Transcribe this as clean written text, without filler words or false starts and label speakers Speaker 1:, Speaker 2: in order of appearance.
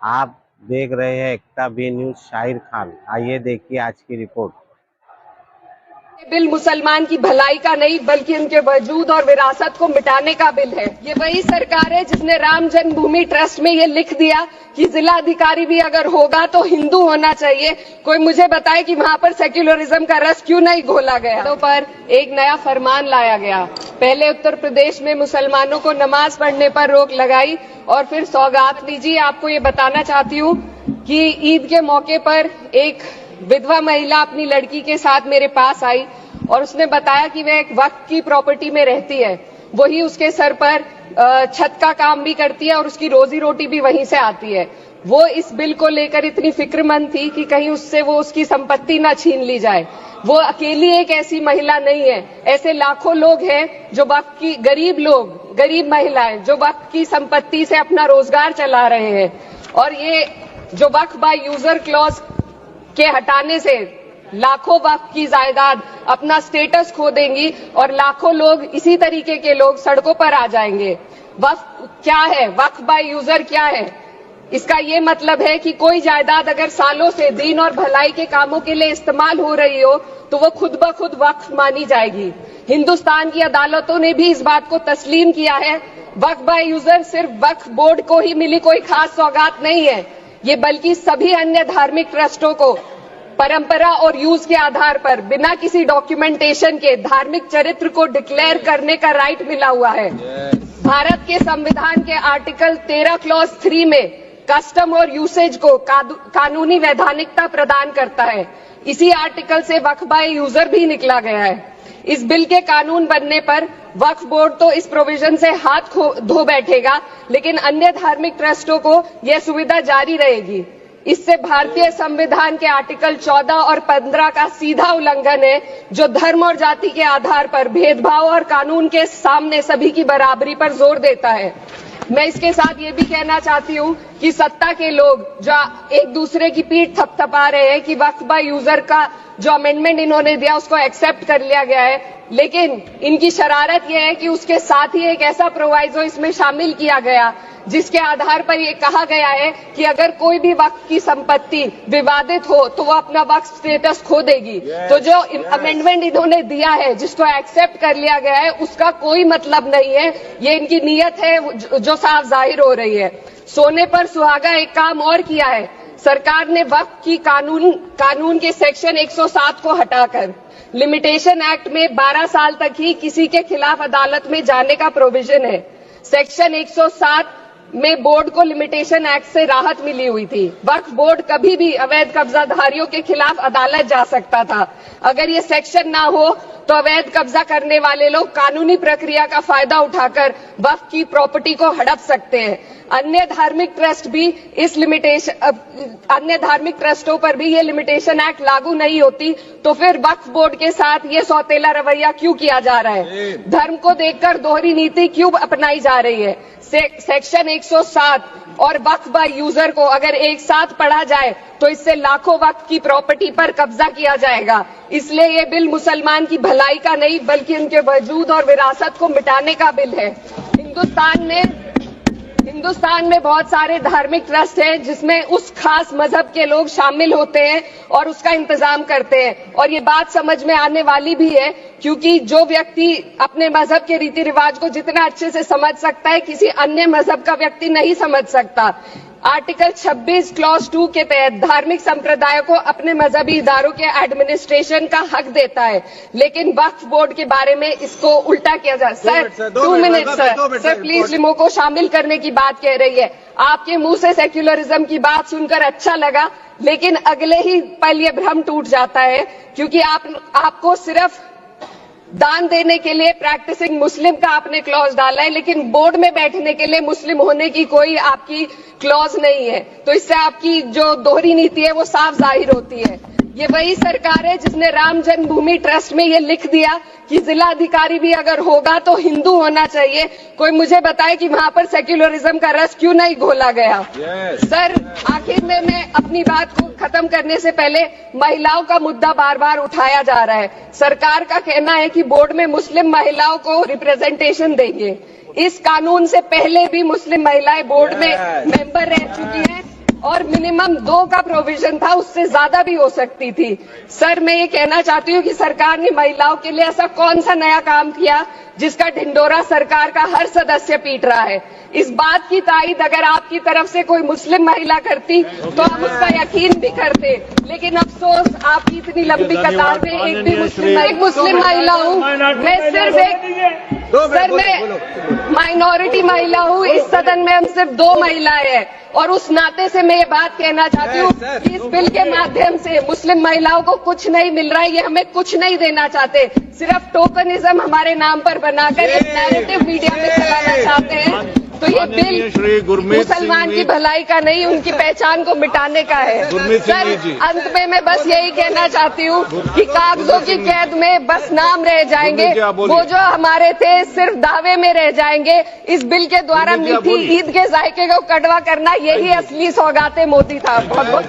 Speaker 1: आप देख रहे हैं एकता बी न्यूज शाहिर खान। आइए देखिए आज की रिपोर्ट।
Speaker 2: ये बिल मुसलमान की भलाई का नहीं बल्कि उनके वजूद और विरासत को मिटाने का बिल है। ये वही सरकार है जिसने राम जन्मभूमि ट्रस्ट में ये लिख दिया कि जिला अधिकारी भी अगर होगा तो हिंदू होना चाहिए। कोई मुझे बताए कि वहां पर सेक्युलरिज्म का रस क्यों नहीं घोला गया। तो पर एक नया फरमान लाया गया। पहले उत्तर प्रदेश में मुसलमानों को नमाज पढ़ने पर रोक लगाई और फिर सौगात दीजिए। आपको ये बताना चाहती हूँ कि ईद के मौके पर एक विधवा महिला अपनी लड़की के साथ मेरे पास आई और उसने बताया कि वह एक वक्त की प्रॉपर्टी में रहती है। वही उसके सर पर छत का काम भी करती है और उसकी रोजी रोटी भी वहीं से आती है। वो इस बिल को लेकर इतनी फिक्रमंद थी कि कहीं उससे वो उसकी संपत्ति ना छीन ली जाए। वो अकेली एक ऐसी महिला नहीं है, ऐसे लाखों लोग हैं जो वक्त की गरीब महिलाएं जो वक्त की संपत्ति से अपना रोजगार चला रहे हैं। और ये जो वक्फ बाय यूजर क्लॉज के हटाने से लाखों वक्फ की जायदाद अपना स्टेटस खो देंगी और लाखों लोग इसी तरीके के लोग सड़कों पर आ जाएंगे। वक्फ क्या है, वक्फ बाय यूजर क्या है? इसका ये मतलब है कि कोई जायदाद अगर सालों से दीन और भलाई के कामों के लिए इस्तेमाल हो रही हो तो वो खुद ब खुद वक्फ मानी जाएगी। हिंदुस्तान की अदालतों ने भी इस बात को तस्लीम किया है। वक्फ बाय यूजर सिर्फ वक्फ बोर्ड को ही मिली कोई खास सौगात नहीं है, ये बल्कि सभी अन्य धार्मिक ट्रस्टों को परंपरा और यूज के आधार पर बिना किसी डॉक्यूमेंटेशन के धार्मिक चरित्र को डिक्लेयर करने का राइट मिला हुआ है। भारत के संविधान के आर्टिकल 13 क्लॉज 3 में कस्टम और यूसेज को कानूनी वैधानिकता प्रदान करता है। इसी आर्टिकल से वक्फ बाय यूजर भी निकला गया है। इस बिल के कानून बनने पर वक्फ बोर्ड तो इस प्रोविजन से हाथ धो बैठेगा, लेकिन अन्य धार्मिक ट्रस्टों को यह सुविधा जारी रहेगी। इससे भारतीय संविधान के आर्टिकल 14 और 15 का सीधा उल्लंघन है, जो धर्म और जाति के आधार पर भेदभाव और कानून के सामने सभी की बराबरी पर जोर देता है। मैं इसके साथ ये भी कहना चाहती हूँ कि सत्ता के लोग जो एक दूसरे की पीठ थपथपा रहे हैं कि वक्फ बाय यूजर का जो अमेंडमेंट इन्होंने दिया उसको एक्सेप्ट कर लिया गया है, लेकिन इनकी शरारत यह है कि उसके साथ ही एक ऐसा प्रोवाइजो इसमें शामिल किया गया जिसके आधार पर यह कहा गया है कि अगर कोई भी वक्फ की संपत्ति विवादित हो तो वो अपना वक्फ स्टेटस खो देगी। तो जो अमेंडमेंट इन्होंने दिया है जिसको एक्सेप्ट कर लिया गया है उसका कोई मतलब नहीं है, ये इनकी नीयत है जो साफ जाहिर हो रही है। सोने पर सुहागा एक काम और किया है। सरकार ने वक्फ की कानून के सेक्शन 107 को हटाकर लिमिटेशन एक्ट में 12 साल तक ही किसी के खिलाफ अदालत में जाने का प्रोविजन है। सेक्शन 107 में बोर्ड को लिमिटेशन एक्ट से राहत मिली हुई थी। वक्फ बोर्ड कभी भी अवैध कब्जाधारियों के खिलाफ अदालत जा सकता था। अगर ये सेक्शन ना हो तो अवैध कब्जा करने वाले लोग कानूनी प्रक्रिया का फायदा उठाकर वक्फ की प्रॉपर्टी को हड़प सकते हैं। अन्य धार्मिक ट्रस्टों पर भी ये लिमिटेशन एक्ट लागू नहीं होती, तो फिर वक्फ बोर्ड के साथ ये सौतेला रवैया क्यों किया जा रहा है? धर्म को देखकर दोहरी नीति क्यों अपनाई जा रही है? सेक्शन 107 और वक्फ बाय यूजर को अगर एक साथ पढ़ा जाए तो इससे लाखों वक्फ की प्रॉपर्टी पर कब्जा किया जाएगा। इसलिए ये बिल मुसलमान की भलाई का नहीं बल्कि उनके वजूद और विरासत को मिटाने का बिल है। हिंदुस्तान में बहुत सारे धार्मिक ट्रस्ट हैं जिसमें उस खास मजहब के लोग शामिल होते हैं और उसका इंतजाम करते हैं। और ये बात समझ में आने वाली भी है क्योंकि जो व्यक्ति अपने मजहब के रीति रिवाज को जितना अच्छे से समझ सकता है किसी अन्य मजहब का व्यक्ति नहीं समझ सकता। आर्टिकल 26 क्लॉज 2 के तहत धार्मिक संप्रदायों को अपने मजहबी इदारों के एडमिनिस्ट्रेशन का हक देता है, लेकिन वक्फ बोर्ड के बारे में इसको उल्टा किया जा। Sir 2 minute sir please limo को शामिल करने की बात कह रही है। आपके मुंह से सेक्युलरिज्म की बात सुनकर अच्छा लगा, लेकिन अगले ही पल ये भ्रम टूट जाता है क्योंकि आपको सिर्फ दान देने के लिए प्रैक्टिसिंग मुस्लिम का आपने क्लॉज डाला है, लेकिन बोर्ड में बैठने के लिए मुस्लिम होने की कोई आपकी क्लॉज नहीं है। तो इससे आपकी जो दोहरी नीति है वो साफ जाहिर होती है। ये वही सरकार है जिसने राम जन्मभूमि ट्रस्ट में ये लिख दिया कि जिला अधिकारी भी अगर होगा तो हिंदू होना चाहिए। कोई मुझे बताए कि वहां पर सेक्युलरिज्म का रस क्यों नहीं घोला गया? सर आखिर में मैं अपनी बात को खत्म करने से पहले महिलाओं का मुद्दा बार बार उठाया जा रहा है। सरकार का कहना है कि बोर्ड में मुस्लिम महिलाओं को रिप्रेजेंटेशन देंगे। इस कानून से पहले भी मुस्लिम महिलाएं बोर्ड में मेंबर रह चुकी हैं। और मिनिमम 2 का प्रोविजन था, उससे ज्यादा भी हो सकती थी। सर, मैं ये कहना चाहती हूँ कि सरकार ने महिलाओं के लिए ऐसा कौन सा नया काम किया जिसका ढिंडोरा सरकार का हर सदस्य पीट रहा है। इस बात की तायीद अगर आपकी तरफ से कोई मुस्लिम महिला करती तो हम उसका यकीन भी करते, लेकिन अफसोस आपकी इतनी लंबी कतार में एक भी मुस्लिम महिला हूँ। मैं सिर्फ मैं माइनॉरिटी महिला हूँ। इस सदन में हम सिर्फ 2 महिलाएं हैं और उस नाते से मैं ये बात कहना चाहती हूँ कि इस बिल के माध्यम से मुस्लिम महिलाओं को कुछ नहीं मिल रहा है। ये हमें कुछ नहीं देना चाहते, सिर्फ टोकनिज्म हमारे नाम पर बनाकर एक नैरेटिव मीडिया में चलाना चाहते हैं। तो ये बिल मुसलमान की भलाई का नहीं, उनकी पहचान को मिटाने का है। सर, अंत में मैं बस यही कहना चाहती हूँ कि कागजों की कैद में बस नाम रह जाएंगे, वो जो हमारे थे सिर्फ दावे में रह जाएंगे। इस बिल के द्वारा मीठी ईद के जायके को कड़वा करना, यही असली सौगाते मोदी था। बहुत बहुत